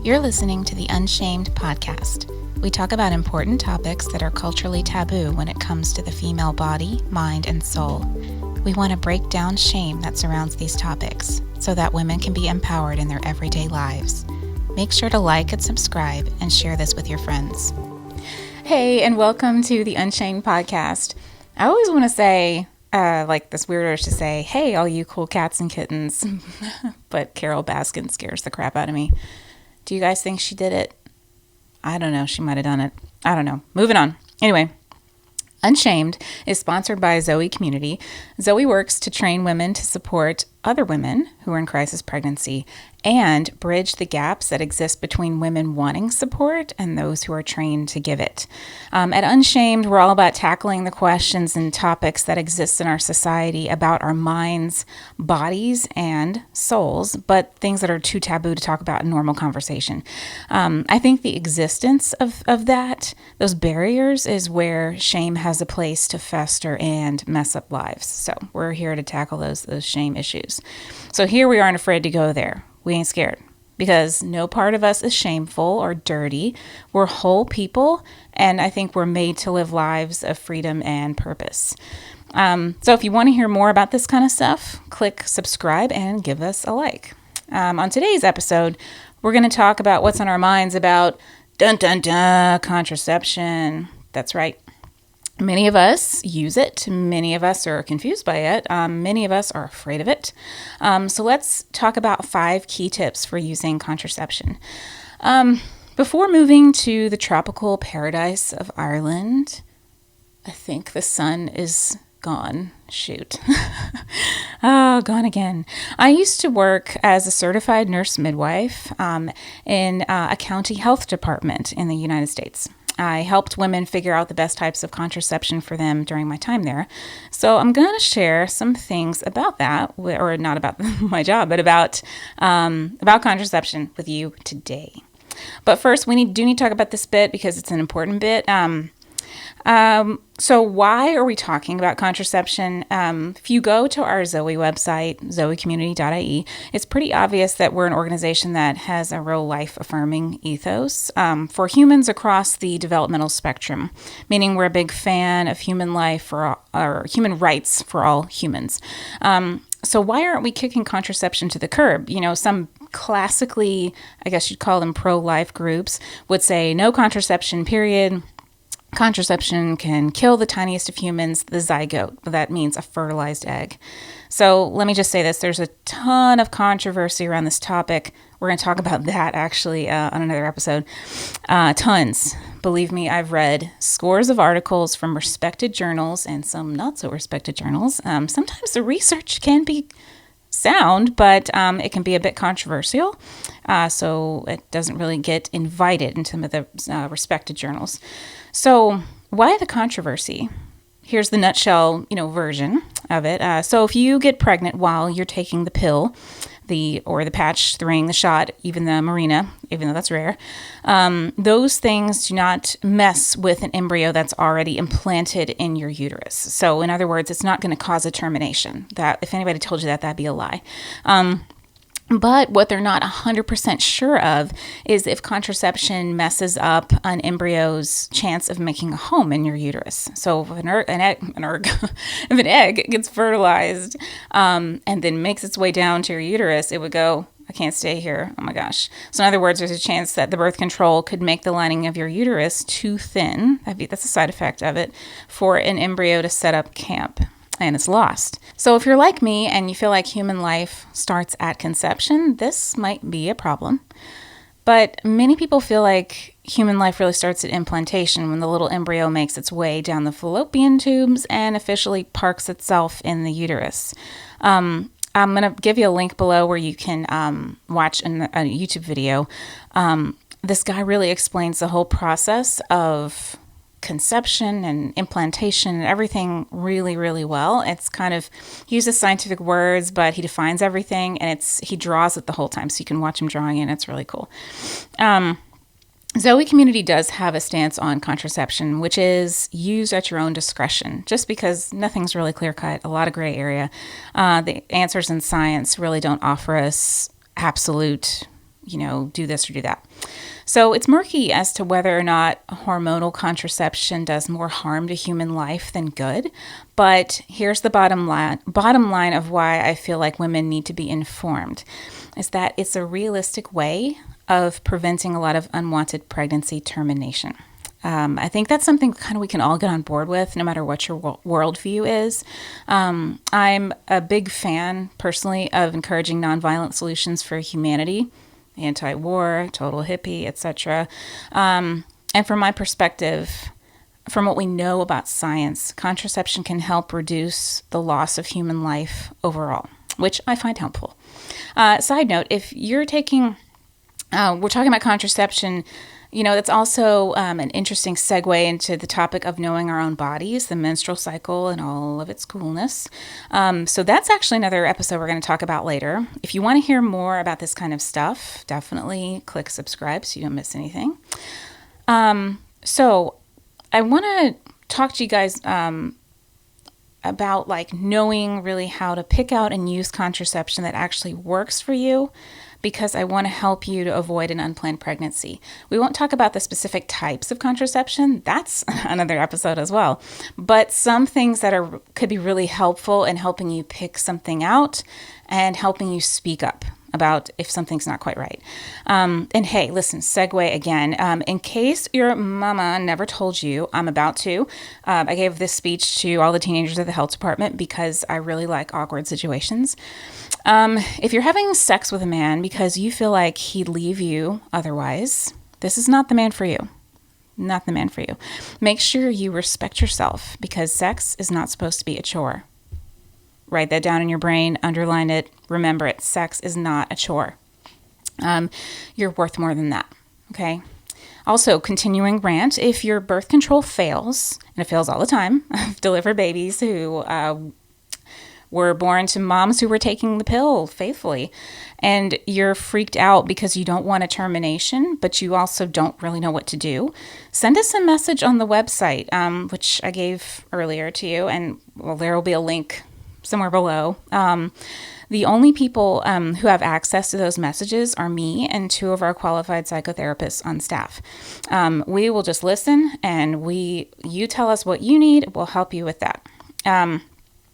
You're listening to the Unshamed podcast. We talk about important topics that are culturally taboo when it comes to the female body, mind, and soul. We want to break down shame that surrounds these topics so that women can be empowered in their everyday lives. Make sure to like and subscribe and share this with your friends. Hey, and welcome to the Unshamed podcast. I always want to say, like this weird urge to say, hey, all you cool cats and kittens. But Carol Baskin scares the crap out of me. Do you guys think she did it? I don't know. She might have done it. I don't know. Moving on. Anyway, Unshamed is sponsored by Zoe Community. Zoe works to train women to support other women who are in crisis pregnancy and bridge the gaps that exist between women wanting support and those who are trained to give it. At Unshamed, we're all about tackling the questions and topics that exist in our society about our minds, bodies, and souls, but things that are too taboo to talk about in normal conversation. I think the existence of that, those barriers, is where shame has a place to fester and mess up lives. So we're here to tackle those shame issues. So here we aren't afraid to go there. We ain't scared because no part of us is shameful or dirty. We're whole people, and I think we're made to live lives of freedom and purpose. So if you want to hear more about this kind of stuff, click subscribe and give us a like. On today's episode, we're going to talk about what's on our minds about contraception. That's right. Many of us use it. Many of us are confused by it. Many of us are afraid of it. So let's talk about 5 key tips for using contraception. Before moving to the tropical paradise of Ireland, I think the sun is gone. Shoot. Oh, gone again. I used to work as a certified nurse midwife in a county health department in the United States. I helped women figure out the best types of contraception for them during my time there. So I'm going to share some things about that, or not about my job, but about contraception with you today. But first, we do need to talk about this bit because it's an important bit. So why are we talking about contraception? If you go to our Zoe website, zoecommunity.ie, it's pretty obvious that we're an organization that has a real life-affirming ethos for humans across the developmental spectrum, meaning we're a big fan of human life or human rights for all humans. So why aren't we kicking contraception to the curb? You know, some classically, I guess you'd call them pro-life groups, would say no contraception, period. Contraception can kill the tiniest of humans, the zygote. That means a fertilized egg. So let me just say this. There's a ton of controversy around this topic. We're going to talk about that actually on another episode. Tons. Believe me, I've read scores of articles from respected journals and some not so respected journals. Sometimes the research can be sound, but it can be a bit controversial. So it doesn't really get invited into some of the respected journals. So why the controversy? Here's the nutshell, version of it. So if you get pregnant while you're taking the pill, the patch, the ring, the shot, even the Mirena, even though that's rare, those things do not mess with an embryo that's already implanted in your uterus. So in other words, it's not going to cause a termination. That if anybody told you that, that'd be a lie. But what they're not 100% sure of is if contraception messes up an embryo's chance of making a home in your uterus. So if if an egg gets fertilized and then makes its way down to your uterus, it would go, I can't stay here. Oh my gosh. So in other words, there's a chance that the birth control could make the lining of your uterus too thin. That's a side effect of it for an embryo to set up camp. And it's lost. So if you're like me and you feel like human life starts at conception, this might be a problem. But many people feel like human life really starts at implantation when the little embryo makes its way down the fallopian tubes and officially parks itself in the uterus. I'm going to give you a link below where you can watch a YouTube video. This guy really explains the whole process of conception and implantation and everything really, really well. It's kind of, he uses scientific words, but he defines everything, and he draws it the whole time, so you can watch him drawing it, and it's really cool. Zoe Community does have a stance on contraception, which is use at your own discretion, just because nothing's really clear-cut, a lot of gray area. The answers in science really don't offer us absolute do this or do that. So it's murky as to whether or not hormonal contraception does more harm to human life than good. But here's the bottom line of why I feel like women need to be informed, is that it's a realistic way of preventing a lot of unwanted pregnancy termination. I think that's something kind of we can all get on board with, no matter what your worldview is. I'm a big fan, personally, of encouraging nonviolent solutions for humanity, anti-war, total hippie, etc. And from my perspective, from what we know about science, contraception can help reduce the loss of human life overall, which I find helpful. Side note, if you're taking, we're talking about contraception, that's also an interesting segue into the topic of knowing our own bodies, the menstrual cycle and all of its coolness. So that's actually another episode we're going to talk about later. If you want to hear more about this kind of stuff, definitely click subscribe so you don't miss anything. So I want to talk to you guys about knowing really how to pick out and use contraception that actually works for you, because I want to help you to avoid an unplanned pregnancy. We won't talk about the specific types of contraception. That's another episode as well. But some things that could be really helpful in helping you pick something out and helping you speak up about if something's not quite right. And hey, listen, segue again. In case your mama never told you, I'm about to. I gave this speech to all the teenagers at the health department because I really like awkward situations. If you're having sex with a man because you feel like he'd leave you otherwise, this is not the man for you. Not the man for you. Make sure you respect yourself, because sex is not supposed to be a chore. Write that down in your brain, underline it, remember it. Sex is not a chore. You're worth more than that, okay? Also, continuing rant, if your birth control fails, and it fails all the time, I've delivered babies who were born to moms who were taking the pill faithfully, and you're freaked out because you don't want a termination, but you also don't really know what to do, send us a message on the website, which I gave earlier to you, and there will be a link somewhere below. The only people who have access to those messages are me and 2 of our qualified psychotherapists on staff. We will just listen, and you tell us what you need. We'll help you with that.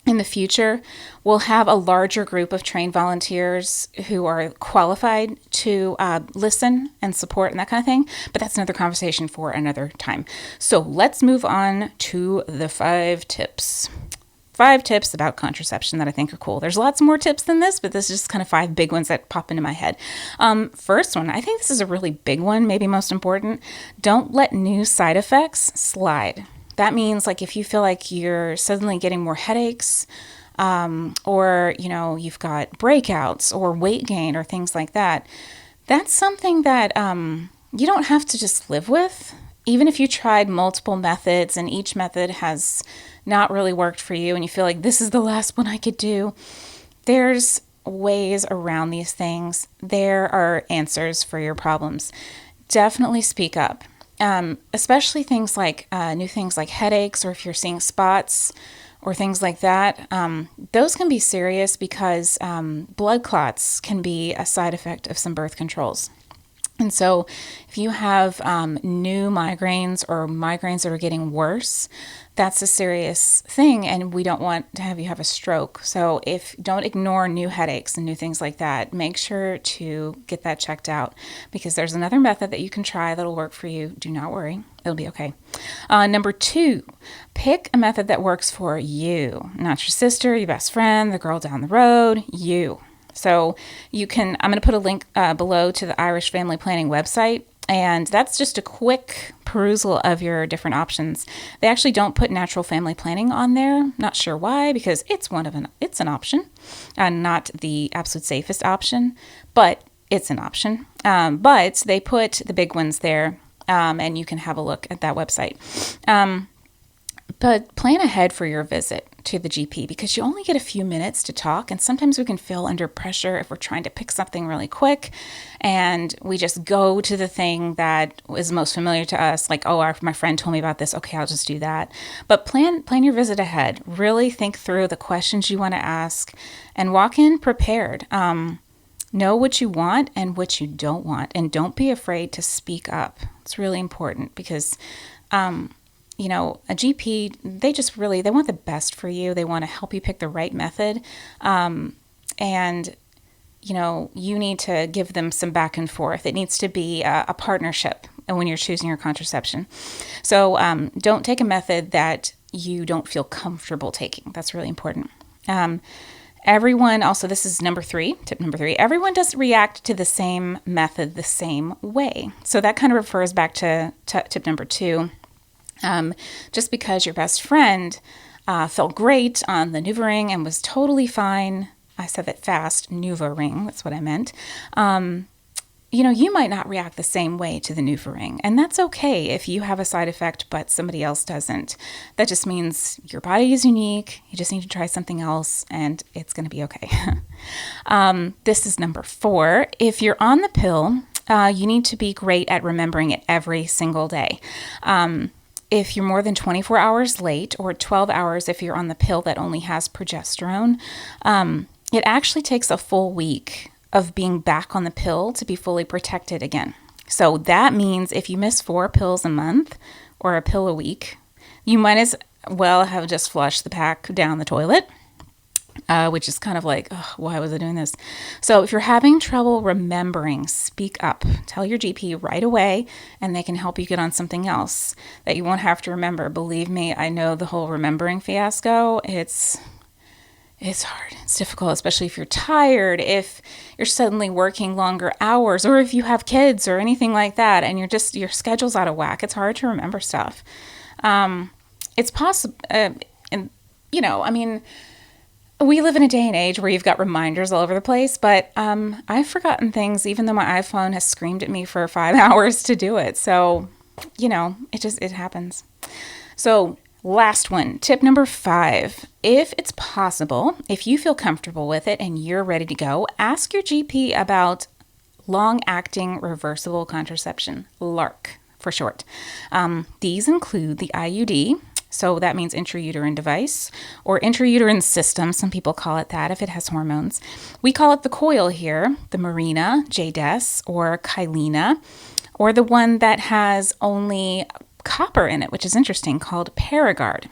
In the future, we'll have a larger group of trained volunteers who are qualified to listen and support and that kind of thing, but that's another conversation for another time. So let's move on to the 5 tips. 5 tips about contraception that I think are cool. There's lots more tips than this, but this is just kind of 5 big ones that pop into my head. First one, I think this is a really big one, maybe most important. Don't let new side effects slide. That means if you feel like you're suddenly getting more headaches, or, you've got breakouts or weight gain or things like that, that's something that you don't have to just live with. Even if you tried multiple methods and each method has not really worked for you and you feel like this is the last one I could do, there's ways around these things. There are answers for your problems. Definitely speak up. Especially things like new things like headaches, or if you're seeing spots or things like that, those can be serious because blood clots can be a side effect of some birth controls. And so if you have new migraines or migraines that are getting worse, that's a serious thing, and we don't want to have you have a stroke. So don't ignore new headaches and new things like that. Make sure to get that checked out, because there's another method that you can try that'll work for you. Do not worry. It'll be okay. Number 2, pick a method that works for you, not your sister, your best friend, the girl down the road, you. So I'm going to put a link below to the Irish Family Planning website, and that's just a quick perusal of your different options. They actually don't put natural family planning on there. Not sure why, because it's an option, not the absolute safest option, but it's an option. But they put the big ones there, and you can have a look at that website. But plan ahead for your visit to the GP, because you only get a few minutes to talk, and sometimes we can feel under pressure if we're trying to pick something really quick and we just go to the thing that is most familiar to us, like, my friend told me about this, okay, I'll just do that. But plan your visit ahead. Really think through the questions you want to ask and walk in prepared. Know what you want and what you don't want, and don't be afraid to speak up. It's really important because, a GP, they want the best for you. They want to help you pick the right method. And you need to give them some back and forth. It needs to be a partnership when you're choosing your contraception. So don't take a method that you don't feel comfortable taking. That's really important. Everyone, also, this is tip number 3, everyone doesn't react to the same method the same way. So that kind of refers back to tip number 2. Just because your best friend felt great on the NuvaRing and was totally fine, I said that fast, NuvaRing, that's what I meant. You might not react the same way to the NuvaRing, and that's okay if you have a side effect but somebody else doesn't. That just means your body is unique. You just need to try something else, and it's going to be okay. This is number 4. If you're on the pill, you need to be great at remembering it every single day. If you're more than 24 hours late, or 12 hours if you're on the pill that only has progesterone, it actually takes a full week of being back on the pill to be fully protected again. So that means if you miss 4 pills a month or a pill a week, you might as well have just flushed the pack down the toilet, which is kind of like, oh, why was I doing this? So if you're having trouble remembering, speak up. Tell your GP right away, and they can help you get on something else that you won't have to remember. Believe me, I know the whole remembering fiasco. It's hard. It's difficult, especially if you're tired, if you're suddenly working longer hours, or if you have kids or anything like that, and your schedule's out of whack. It's hard to remember stuff. It's possible, we live in a day and age where you've got reminders all over the place, but I've forgotten things, even though my iPhone has screamed at me for 5 hours to do it. So, it happens. So, last one, tip number 5. If it's possible, if you feel comfortable with it and you're ready to go, ask your GP about long-acting reversible contraception, LARC for short. These include the IUD, so that means intrauterine device, or intrauterine system. Some people call it that if it has hormones. We call it the coil here, the Mirena, Jdes, or Kylena, or the one that has only copper in it, which is interesting, called Paragard.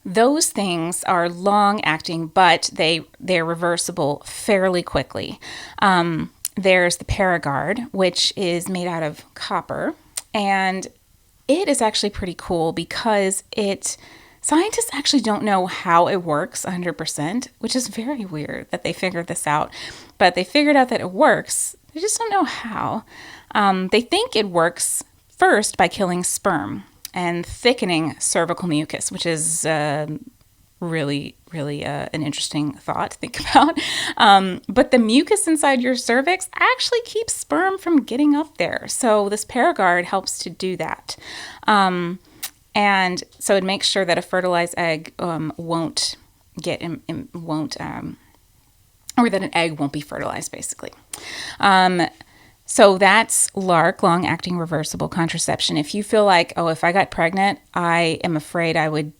Those things are long-acting, but they're reversible fairly quickly. There's the Paragard, which is made out of copper, and it is actually pretty cool because scientists actually don't know how it works 100%, which is very weird that they figured this out, but they figured out that it works. They just don't know how. They think it works first by killing sperm and thickening cervical mucus, which is really, really an interesting thought to think about. But the mucus inside your cervix actually keeps sperm from getting up there. So this Paragard helps to do that. And so it makes sure that a fertilized egg won't or that an egg won't be fertilized, basically. So that's LARC, long-acting reversible contraception. If you feel like, if I got pregnant, I am afraid I would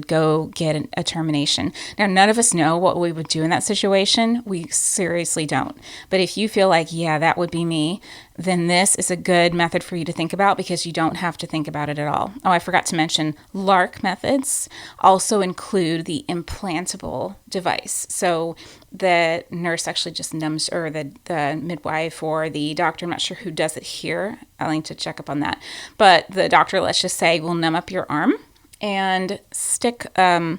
go get a termination. Now, none of us know what we would do in that situation. We seriously don't. But if you feel like, yeah, that would be me, then this is a good method for you to think about because you don't have to think about it at all. Oh, I forgot to mention LARC methods also include the implantable device. So the nurse actually just numbs, or the midwife or the doctor, I'm not sure who does it here. I'll need to check up on that. But the doctor, let's just say, will numb up your arm and stick the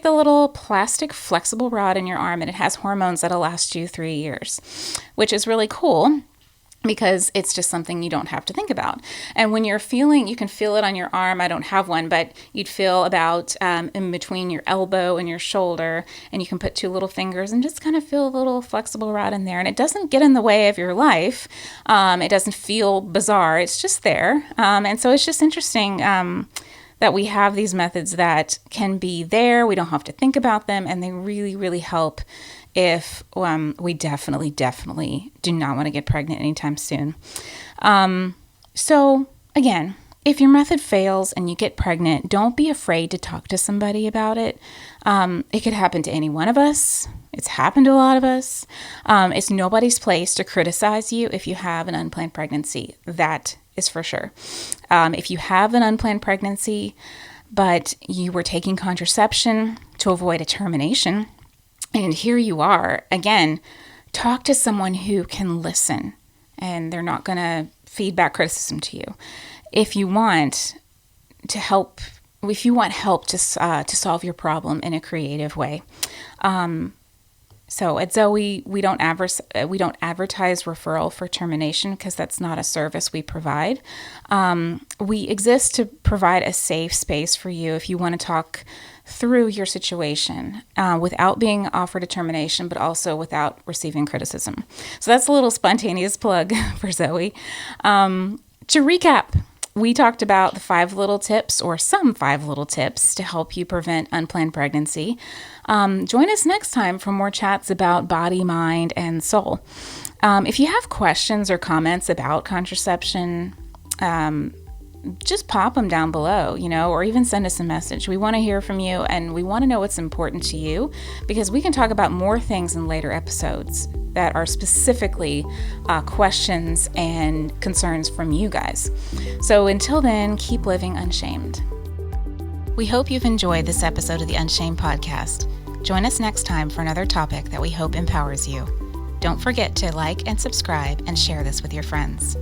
little plastic flexible rod in your arm, and it has hormones that'll last you 3 years, which is really cool because it's just something you don't have to think about. And when you can feel it on your arm. I don't have one, but you'd feel about in between your elbow and your shoulder, and you can put 2 little fingers and just kind of feel a little flexible rod in there. And it doesn't get in the way of your life. It doesn't feel bizarre. It's just there. And so it's just interesting that we have these methods that can be there. We don't have to think about them, and they really, really help if we definitely do not want to get pregnant anytime soon. So again, If your method fails and you get pregnant, don't be afraid to talk to somebody about it. It could happen to any one of us. It's happened to a lot of us. It's nobody's place to criticize you if you have an unplanned pregnancy. That is for sure. If you have an unplanned pregnancy, but you were taking contraception to avoid a termination, and here you are, again, talk to someone who can listen, and they're not going to feed back criticism to you. If you want help to solve your problem in a creative way. So at Zoe, we don't advertise referral for termination because that's not a service we provide. We exist to provide a safe space for you if you want to talk through your situation without being offered a termination, but also without receiving criticism. So that's a little spontaneous plug for Zoe. To recap, we talked about the 5 little tips to help you prevent unplanned pregnancy. Join us next time for more chats about body, mind, and soul. If you have questions or comments about contraception, just pop them down below, or even send us a message. We want to hear from you, and we want to know what's important to you, because we can talk about more things in later episodes that are specifically questions and concerns from you guys. So until then, keep living unshamed. We hope you've enjoyed this episode of the Unshamed podcast. Join us next time for another topic that we hope empowers you. Don't forget to like and subscribe and share this with your friends.